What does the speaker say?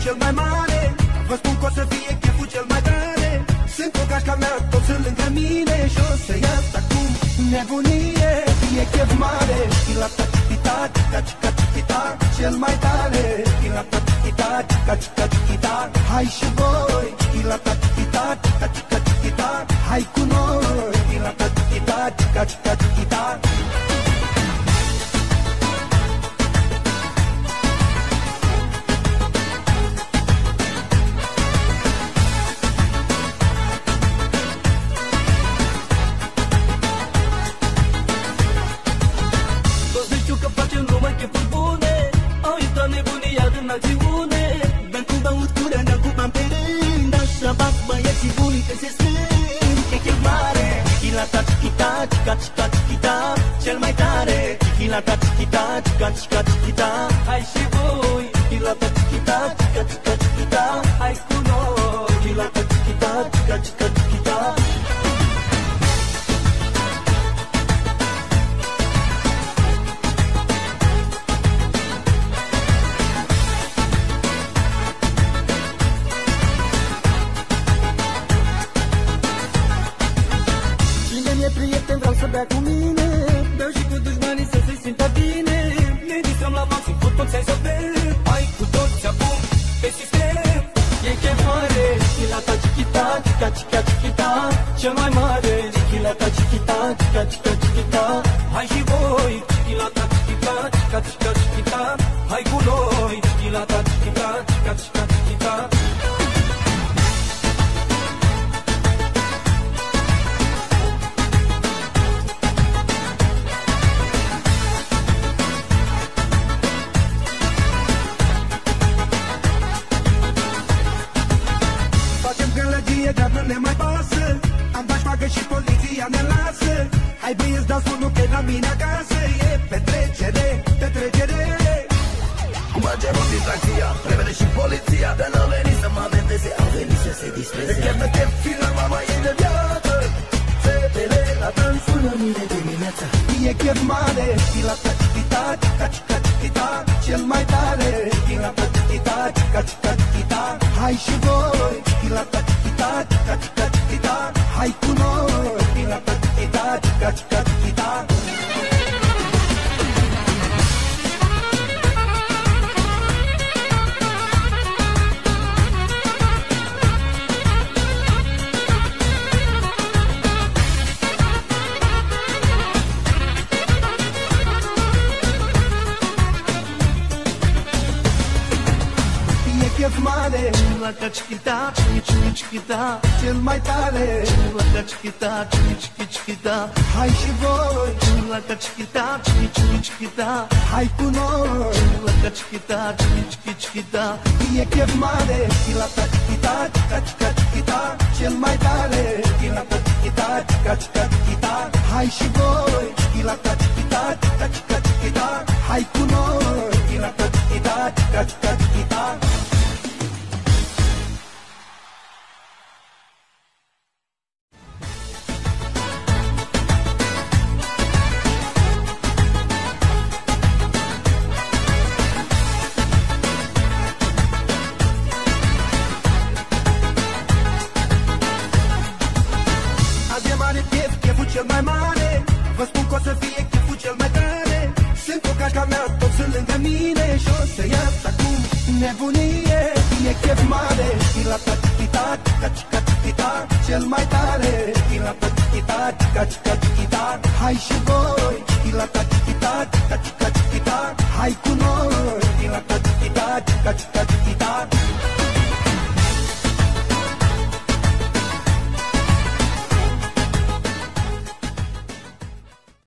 cel mai mare. Vă spun că o să fie cheful cel mai tare. Sunt o gașca mea, toți sunt lângă mine. Și o să ies acum nebunie. E chef mare. La ta-ta-ta, ta-ta-ta, cel mai tare. La ta-ta-ta, ta-ta-ta, hai și voi. La ta-ta-ta, ta-ta-ta, hai cu noi. La ta-ta-ta, ta-ta-ta. Bem cu băutură, ne ocupam pe rând. Așa bat băieții buni când se strâng. E chef mare. Chilata, chichita, chica, chica, chichita, cel mai tare. Chilata, chichita, chica, chica, chichita, hai și voi. Chilata, chichita, chica, chica, chichita, hai cu noi. Chilata, chichita, chica, chica, chichita. Prieten, vreau să bea cu mine. Beau și cu dușmanii să se simtă bine. Ne distrăm la maxim cu toți, hai să bem. Hai cu toți acum pe sistem. E chef mare. Chilata, chichita, chica, chica, chichita, cel mai mare. Chilata, chichita, chica, chica, chichita, hai și voi. Chilata, chichita, chica, chica, chichita, hai cu noi. Chilata, chichita, chica, chica, chichita. Dar nu ne mai pasă. Am dat șpagă și poliția ne lasă. Hai băieți, dați unul că la mine acasă. E petrecere, petrecere. Cum merge o distracția, prevede și poliția. Dar n-a venit să mă amendeze, au venit să se distreze. E chiar de chef, final mama e de viață. Fetele la dansul la mine dimineața. E chef mare. La ta-ta-ta, ta-ta-ta, cel mai tare. La ta-ta-ta, ta-ta-ta, hai și voi. La ta-ta-ta, ta-ta-ta, hai cu noi. La ta-ta-ta, ta-ta-ta. Chef mare. Chilata, chiquita, chiqui, chiquita, cel mai tare. Chilata, chiquita, chiqui, chiquita, hai și voi. Chilata, chiquita, chiqui, chiquita, hai cu noi. Chilata, chiquita, chiqui, chiquita, e chef mare. Chilata, chiquita, chica, chiquita, cel mai tare. Chilata, chiquita, chica, chiquita, hai și voi. Chilata, chiquita, chica, chiquita, hai cu noi. Chilata, chiquita, chica, chiquita. Cel mai mare. Vă spun că o să fie cheful cel mai tare. Sunt o gașca mea, toți sunt lângă mine. Și o să ies acum nebunie. E chef mare. La ta-ta-ta, ta-ta-ta, cel mai tare. La ta-ta-ta, ta-ta-ta, hai și voi. La ta-ta-ta, ta-ta-ta, hai cu noi. La ta-ta-ta,